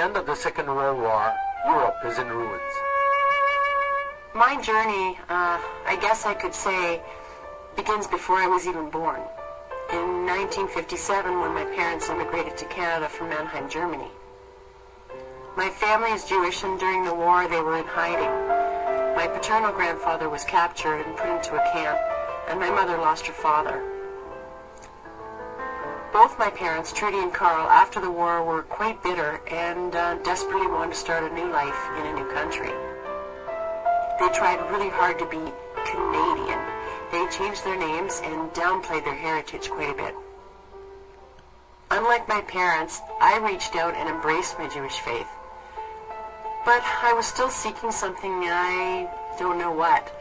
end of the Second World War, Europe is in ruins. My journey, I guess I could say, begins before I was even born. In 1957, when my parents immigrated to Canada from Mannheim, Germany. My family is Jewish, and during the war they were in hiding. My paternal grandfather was captured and put into a camp, and my mother lost her father. Both my parents, Trudy and Carl, after the war were quite bitter and desperately wanted to start a new life in a new country. They tried really hard to be Canadian. They changed their names and downplayed their heritage quite a bit. Unlike my parents, I reached out and embraced my Jewish faith. But I was still seeking something, I don't know what.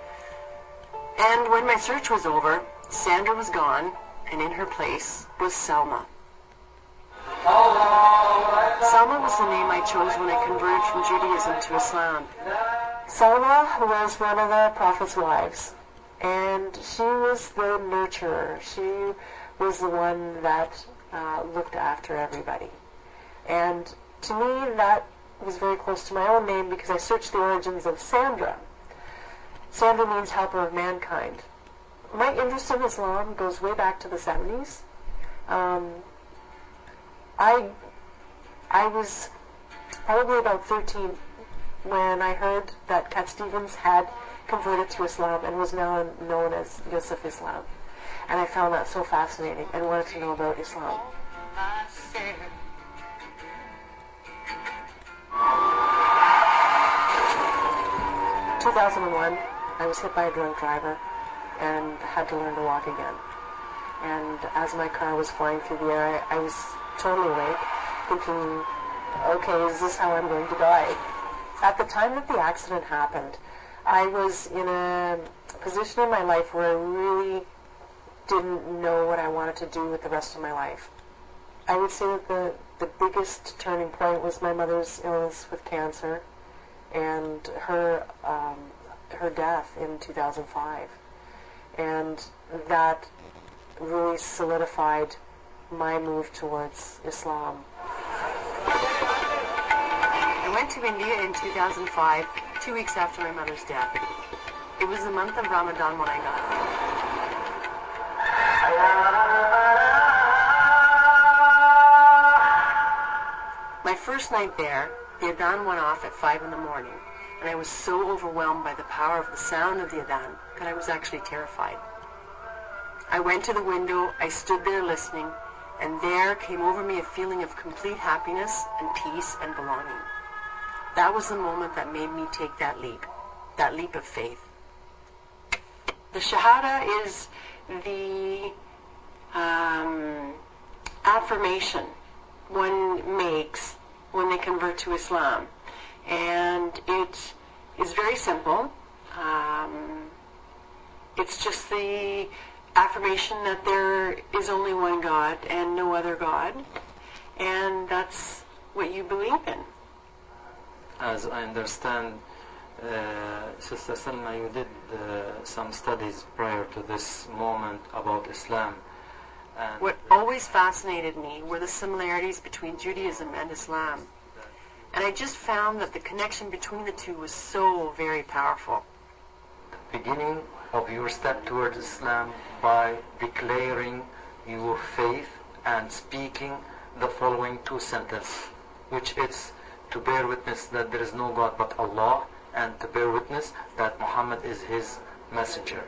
And when my search was over, Sandra was gone, and in her place was Selma. Selma was the name I chose when I converted from Judaism to Islam. Selma was one of the Prophet's wives, and she was the nurturer. She was the one that looked after everybody. And to me, that was very close to my own name because I searched the origins of Sandra. Sandra means helper of mankind. My interest in Islam goes way back to the 70s. I was probably about 13 when I heard that Cat Stevens had converted to Islam and was now known as Yusuf Islam. And I found that so fascinating and wanted to know about Islam. 2001, I was hit by a drunk driver and had to learn to walk again. And as my car was flying through the air, I was totally awake, thinking, okay, is this how I'm going to die? At the time that the accident happened, I was in a position in my life where I really didn't know what I wanted to do with the rest of my life. I would say that the biggest turning point was my mother's illness with cancer and her death in 2005. And that really solidified my move towards Islam. I went to India in 2005, 2 weeks after my mother's death. It was the month of Ramadan when I got there. My first night there, the Adhan went off at 5 in the morning, and I was so overwhelmed by the power of the sound of the Adhan that I was actually terrified. I went to the window, I stood there listening, and there came over me a feeling of complete happiness and peace and belonging. That was the moment that made me take that leap of faith. The Shahada is the affirmation one makes when they convert to Islam. And it is very simple. It's just the affirmation that there is only one God and no other God. And that's what you believe in. As I understand, Sister Selma, you did some studies prior to this moment about Islam. And what always fascinated me were the similarities between Judaism and Islam. And I just found that the connection between the two was so very powerful. Beginning of your step towards Islam by declaring your faith and speaking the following two sentences, which is to bear witness that there is no God but Allah, and to bear witness that Muhammad is his messenger.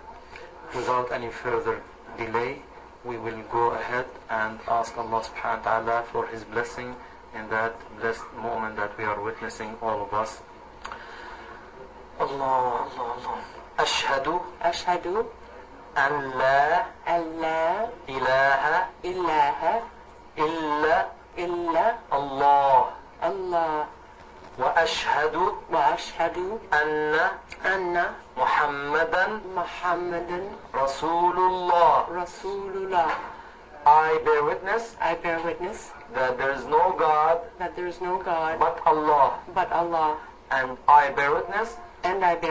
Without any further delay, we will go ahead and ask Allah subhanahu wa ta'ala for his blessing in that blessed moment that we are witnessing, all of us. Allah, Allah, Allah. Ashhadu an la ilaha illa Allah. وأشهد أن محمدا رسول الله. I bear witness that there is no God but Allah. And I bear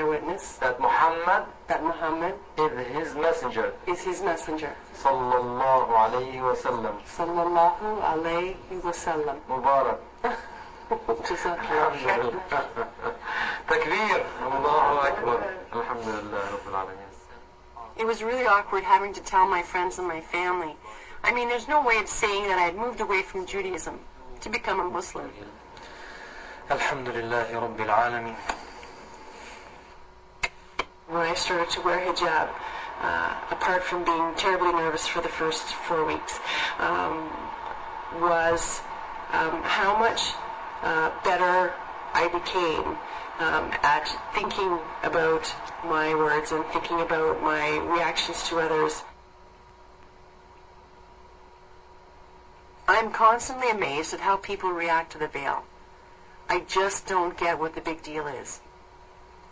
witness that Muhammad is his messenger. Sallallahu alayhi wa sallam. Sallallahu alayhi wa sallam. Mubarak. Jazakallah khair. تكبير الله أكبر الحمد لله رب العالمين. It was really awkward having to tell my friends and my family. I mean, there's no way of saying that I had moved away from Judaism to become a Muslim. الحمد لله رب العالمين. When I started to wear hijab, apart from being terribly nervous for the first 4 weeks, was how much better I became at thinking about my words and thinking about my reactions to others. I'm constantly amazed at how people react to the veil. I just don't get what the big deal is.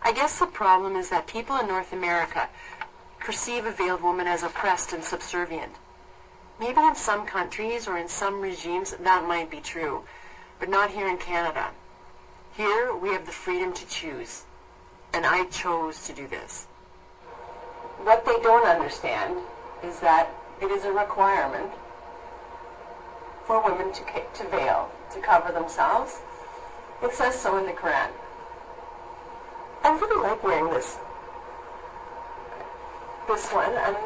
I guess the problem is that people in North America perceive a veiled woman as oppressed and subservient. Maybe in some countries or in some regimes that might be true, but not here in Canada. Here we have the freedom to choose, and I chose to do this. What they don't understand is that it is a requirement for women to veil, to cover themselves. It says so in the Quran. I really like wearing this one, and